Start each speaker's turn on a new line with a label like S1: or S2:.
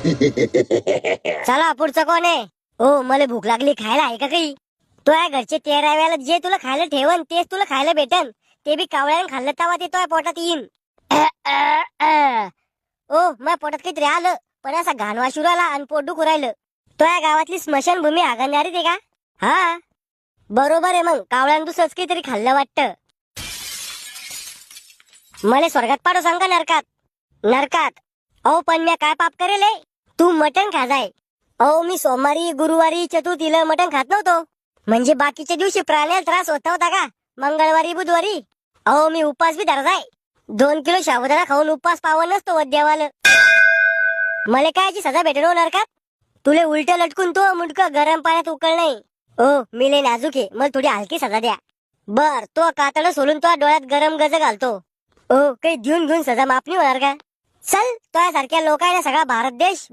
S1: चला पुढचं कोण आहे? ओ मला भूक लागली, खायला आहे का काही? तो या घरचे 13 वेळेला जे तुला खायला ठेवन तेच तुला खायला भेटन. ते बी कावळ्यानं खाल्लं तेव्हा ते तुझ्या पोटात येईन. ओ माझ्या पोटात काहीतरी आलं, पण असा घाण वास येऊ राहिला आणि पोट दुखू राहिलं. तो या गावातली स्मशानभूमी हागणदारी ते का? हा बरोबर आहे, मग कावळ्यानं दुसरंच काहीतरी खाल्लं वाटतं. मला स्वर्गात पाडो सांग का नरकात? नरकात. अहो पण मी काय पाप करेल? तू मटण खाजाय. अहो मी सोमवारी गुरुवारी चतुर्थीला मटण खात नव्हतो. म्हणजे बाकीच्या दिवशी प्राण्याला त्रास होता होता का? मंगळवारी बुधवारी अहो मी उपास बी धरताय. 2 किलो साबुदाणा खाऊन उपास पावन नसतो देवाला. मला कायची सजा भेटेल नरकात? तुले उलट लटकून तो मुंडक गरम पाण्यात उकळ नाही. ओ मी लय नाजूक आहे, मला थोडी हलकी सजा द्या. बर तो कातड सोलून तो डोळ्यात गरम गज घालतो. ओ काही घेऊन घेऊन सजा माफ नाही होणार का? चल तो सारख्या लोकांना सगळा भारत देश